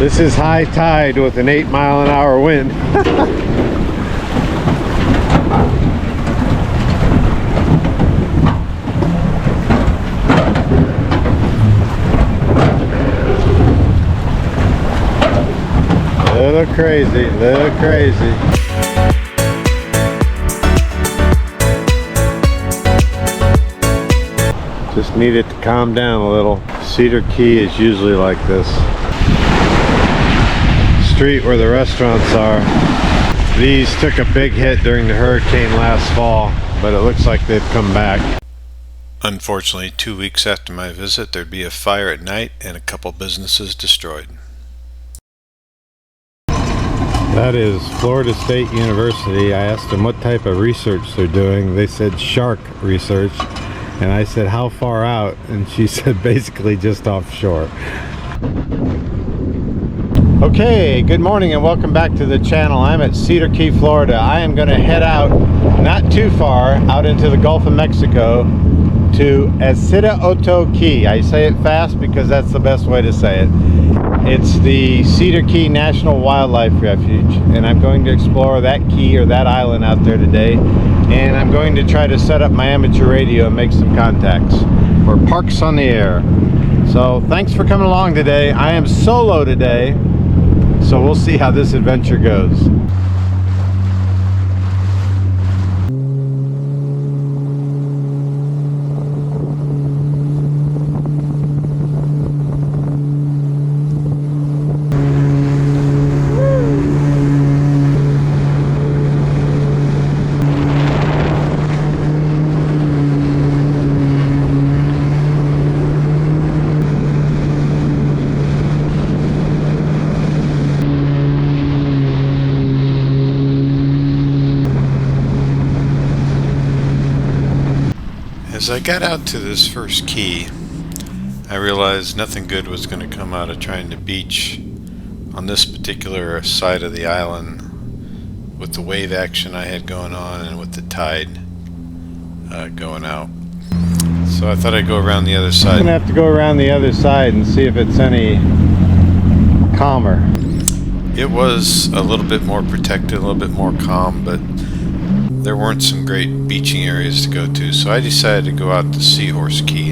This is high tide with an 8-mile-an-hour wind. Little crazy, little crazy. Just need it to calm down a little. Cedar Key is usually like this. Street where the restaurants are. These took a big hit during the hurricane last fall, but it looks like they've come back. Unfortunately, 2 weeks after my visit, there'd be a fire at night and a couple businesses destroyed. That is Florida State University. I asked them what type of research they're doing. They said shark research. And I said, how far out? And she said, basically just offshore. Okay, good morning and welcome back to the channel. I'm at Cedar Key, Florida. I am going to head out, not too far, out into the Gulf of Mexico to Ceday Key. I say it fast because that's the best way to say it. It's the Cedar Key National Wildlife Refuge, and I'm going to explore that key or that island out there today. And I'm going to try to set up my amateur radio and make some contacts for Parks on the Air. So thanks for coming along today. I am solo today, so we'll see how this adventure goes. As I got out to this first key, I realized nothing good was going to come out of trying to beach on this particular side of the island with the wave action I had going on and with the tide going out. So I thought I'd go around the other side. I'm going to have to go around the other side and see if it's any calmer. It was a little bit more protected, a little bit more calm, but there weren't some great beaching areas to go to, so I decided to go out to Seahorse Key.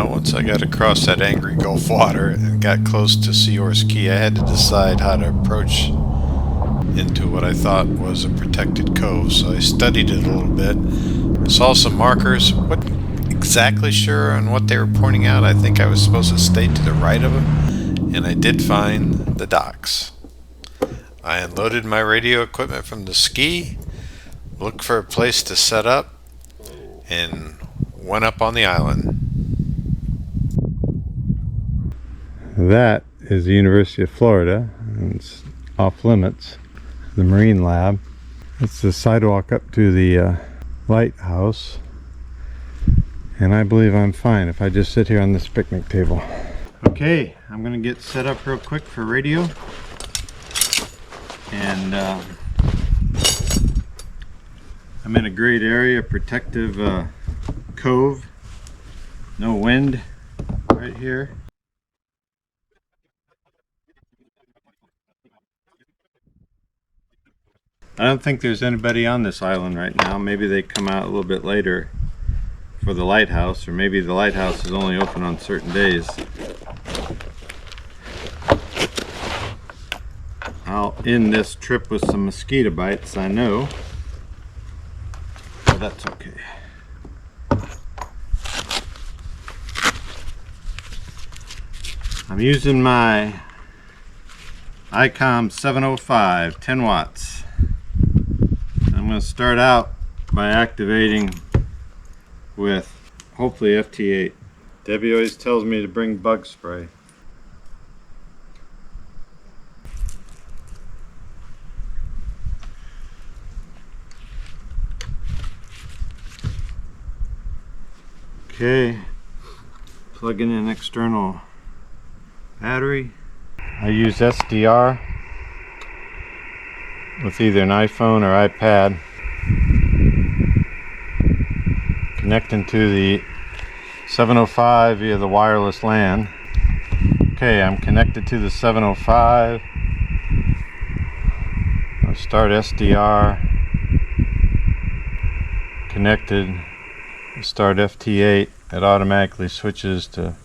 Once I got across that angry Gulf water and got close to Seahorse Key, I had to decide how to approach into what I thought was a protected cove. So I studied it a little bit, saw some markers, wasn't exactly sure on what they were pointing out. I think I was supposed to stay to the right of them, and I did find the docks. I unloaded my radio equipment from the ski, looked for a place to set up, and went up on the island. That is the University of Florida, and it's off limits, the Marine Lab. It's the sidewalk up to the Lighthouse, and I believe I'm fine if I just sit here on this picnic table. Okay, I'm going to get set up real quick for radio, and I'm in a great area, protective cove, no wind right here. I don't think there's anybody on this island right now. Maybe they come out a little bit later for the lighthouse, or maybe the lighthouse is only open on certain days. I'll end this trip with some mosquito bites, I know, but that's okay. I'm using my ICOM 705, 10 watts. I'm going to start out by activating with hopefully FT8. Debbie always tells me to bring bug spray. Okay, plugging in external battery. I use SDR with either an iPhone or iPad. Connecting to the 705 via the wireless LAN. Okay, I'm connected to the 705. I'll start SDR. Connected. Start FT8. It automatically switches to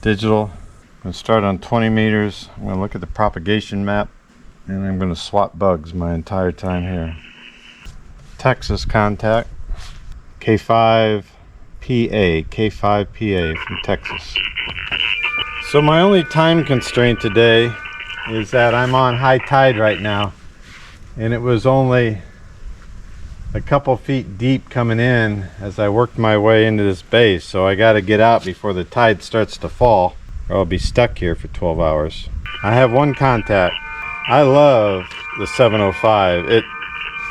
digital. I'm going to start on 20 meters. I'm going to look at the propagation map, and I'm going to swat bugs my entire time here. Texas contact. K5PA from Texas. So my only time constraint today is that I'm on high tide right now, and it was only a couple feet deep coming in as I worked my way into this base, so I got to get out before the tide starts to fall, or I'll be stuck here for 12 hours. I have one contact. I love the 705. It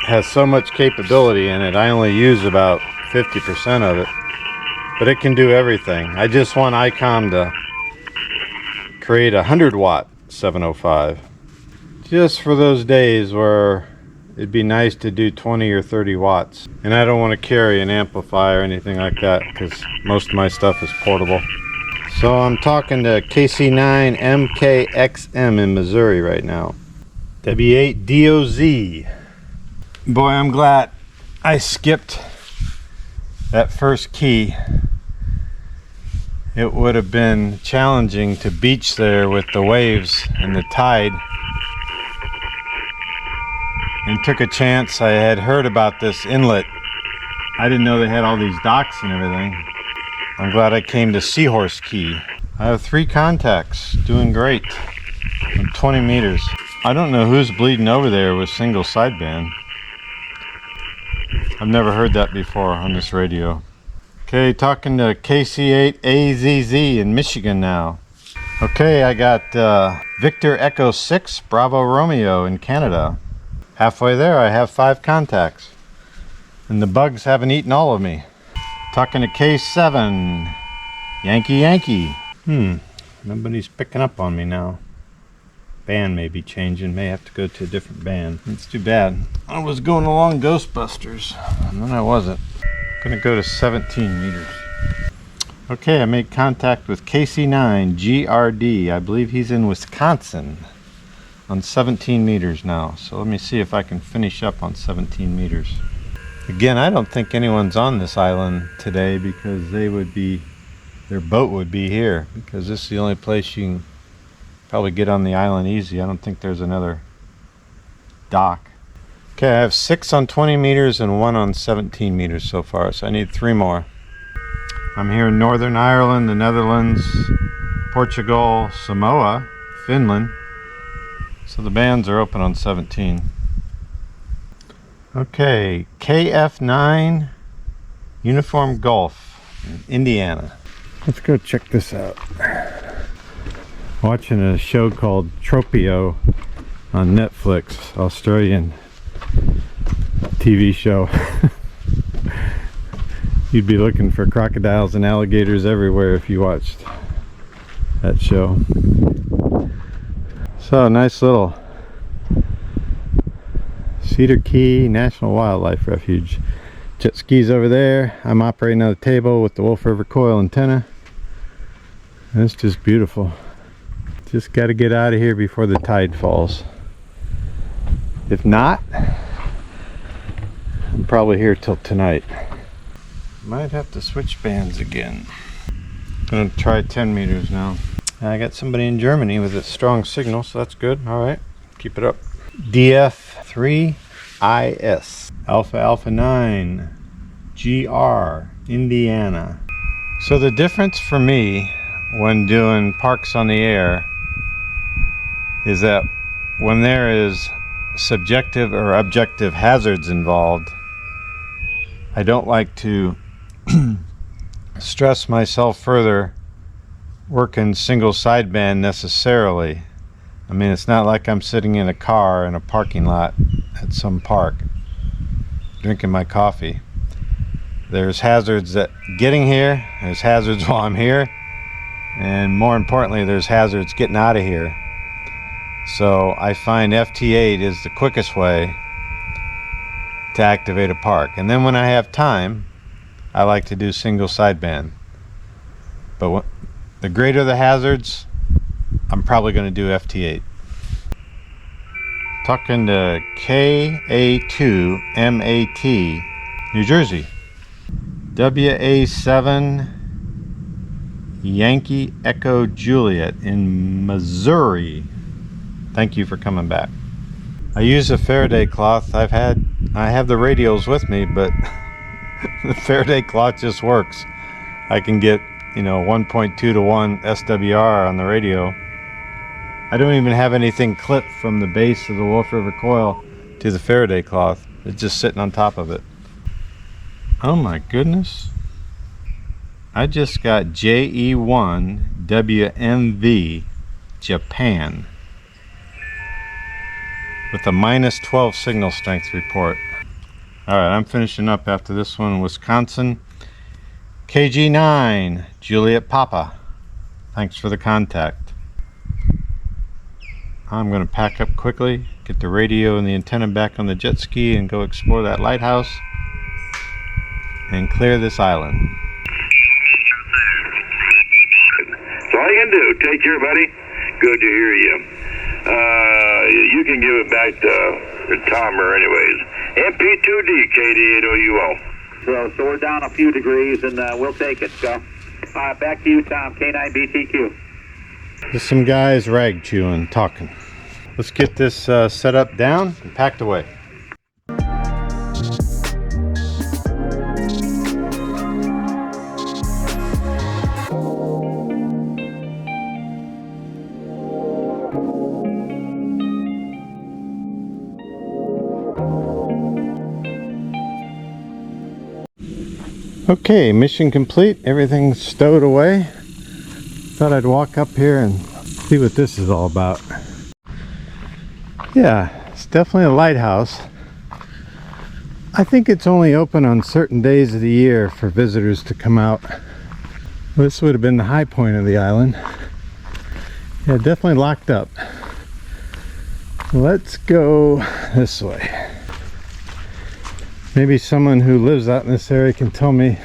has so much capability in it. I only use about 50% of it, but it can do everything. I just want ICOM to create a 100-watt 705 just for those days where it'd be nice to do 20 or 30 watts, and I don't want to carry an amplifier or anything like that because most of my stuff is portable. So I'm talking to KC9MKXM in Missouri right now. W8DOZ. Boy, I'm glad I skipped that first key. It would have been challenging to beach there with the waves and the tide, and took a chance. I had heard about this inlet. I didn't know they had all these docks and everything. I'm glad I came to Seahorse Key. I have 3 contacts, doing great. I'm 20 meters. I don't know who's bleeding over there with single sideband. I've never heard that before on this radio. Okay, talking to KC8AZZ in Michigan now. Okay, I got Victor Echo 6 Bravo Romeo in Canada. Halfway there, I have 5 contacts. And the bugs haven't eaten all of me. Talking to K7 Yankee. Nobody's picking up on me now. Band may be changing, may have to go to a different band. It's too bad. I was going along Ghostbusters, and then I wasn't. Gonna go to 17 meters. Okay, I made contact with KC9GRD. I believe he's in Wisconsin on 17 meters now. So let me see if I can finish up on 17 meters. Again, I don't think anyone's on this island today because their boat would be here, because this is the only place you can probably get on the island easy. I don't think there's another dock. Okay, I have 6 on 20 meters and 1 on 17 meters so far, so I need 3 more. I'm here in Northern Ireland, the Netherlands, Portugal, Samoa, Finland. So the bands are open on 17. Okay, KF9 Uniform Golf in Indiana. Let's go check this out. Watching a show called Tropio on Netflix, Australian TV show. You'd be looking for crocodiles and alligators everywhere if you watched that show. So, nice little Cedar Key National Wildlife Refuge. Jet skis over there. I'm operating on a table with the Wolf River coil antenna. And it's just beautiful. Just got to get out of here before the tide falls. If not, I'm probably here till tonight. Might have to switch bands again. Gonna try 10 meters now. I got somebody in Germany with a strong signal, so that's good. All right, keep it up. DF3IS Alpha Alpha 9 GR Indiana. So the difference for me when doing parks on the air is that when there is subjective or objective hazards involved, I don't like to stress myself further working single sideband necessarily. I mean, it's not like I'm sitting in a car in a parking lot at some park drinking my coffee. There's hazards that getting here, there's hazards while I'm here, and more importantly, there's hazards getting out of here. So I find FT8 is the quickest way to activate a park. And then when I have time, I like to do single sideband. But the greater the hazards, I'm probably going to do FT8. Talking to KA2MAT, New Jersey. WA7 Yankee Echo Juliet in Missouri. Thank you for coming back. I use a Faraday cloth. I have the radials with me, but the Faraday cloth just works. I can get, 1.2 to 1 SWR on the radio. I don't even have anything clipped from the base of the Wolf River coil to the Faraday cloth. It's just sitting on top of it. Oh my goodness. I just got JE1 WMV Japan with a -12 signal strength report. Alright, I'm finishing up after this one. Wisconsin KG9 Juliet Papa. Thanks for the contact. I'm going to pack up quickly, get the radio and the antenna back on the jet ski, and go explore that lighthouse and clear this island. That's all you can do. Take care, buddy. Good to hear you. You can give it back to Tomer anyways. MP2D KD8OUO. So we're down a few degrees, and we'll take it. So back to you, Tom, K9BTQ. Just some guys rag chewing, talking. Let's get this set up down and packed away. Okay, mission complete. Everything's stowed away. Thought I'd walk up here and see what this is all about. Yeah, it's definitely a lighthouse. I think it's only open on certain days of the year for visitors to come out. This would have been the high point of the island. Yeah, definitely locked up. Let's go this way. Maybe someone who lives out in this area can tell me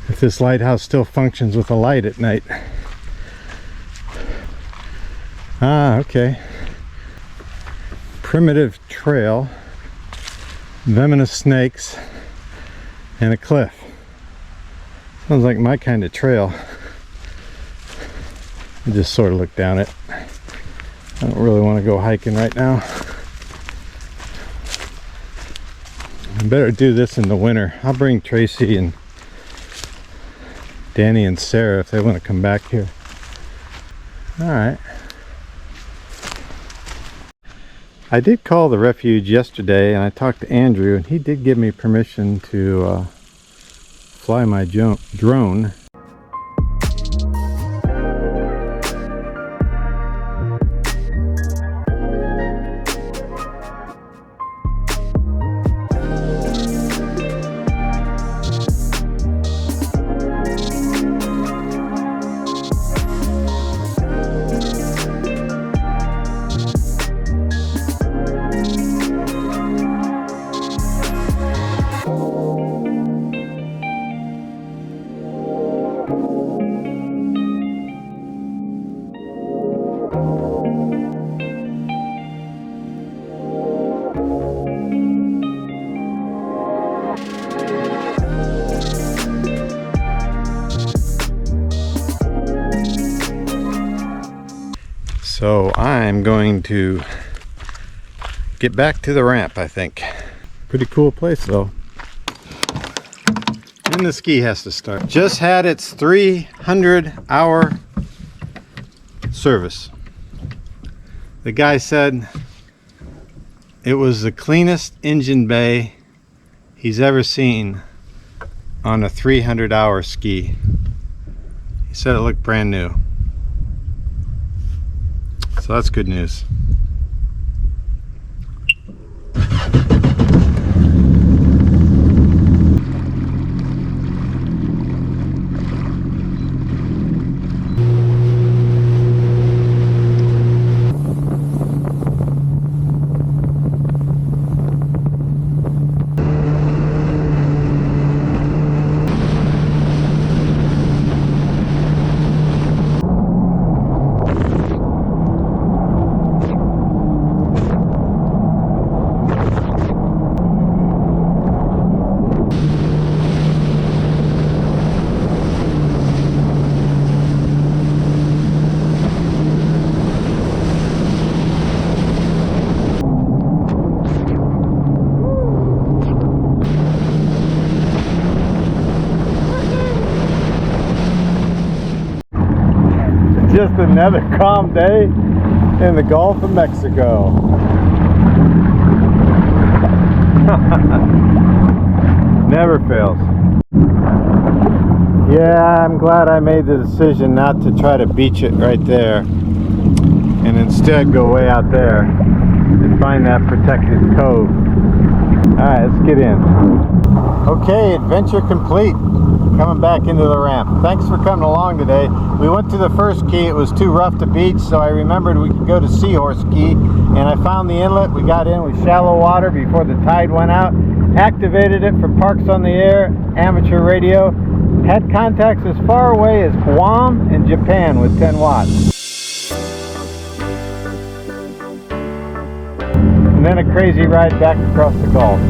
if this lighthouse still functions with a light at night. Ah, okay. Primitive trail, venomous snakes, and a cliff. Sounds like my kind of trail. I just sort of look down it. I don't really want to go hiking right now. I better do this in the winter. I'll bring Tracy and Danny and Sarah if they want to come back here. Alright. I did call the refuge yesterday and I talked to Andrew, and he did give me permission to fly my drone. So I'm going to get back to the ramp, I think. Pretty cool place though. And the ski has to start. Just had its 300-hour service. The guy said It was the cleanest engine bay he's ever seen on a 300-hour ski. He said it looked brand new. So that's good news. Just another calm day in the Gulf of Mexico. Never fails. Yeah, I'm glad I made the decision not to try to beach it right there and instead go way out there and find that protected cove. Alright, let's get in. Okay, adventure complete. Coming back into the ramp. Thanks for coming along today. We went to the first key. It was too rough to beach, so I remembered we could go to Seahorse Key, and I found the inlet. We got in with shallow water before the tide went out, activated it for Parks on the Air, amateur radio, had contacts as far away as Guam and Japan with 10 watts. And then a crazy ride back across the Gulf.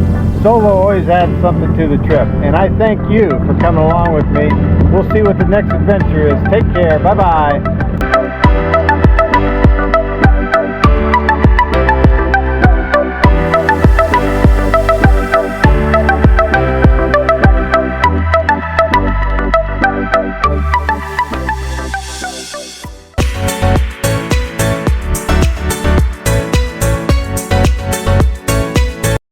Solo always adds something to the trip, and I thank you for coming along with me. We'll see what the next adventure is. Take care. Bye-bye.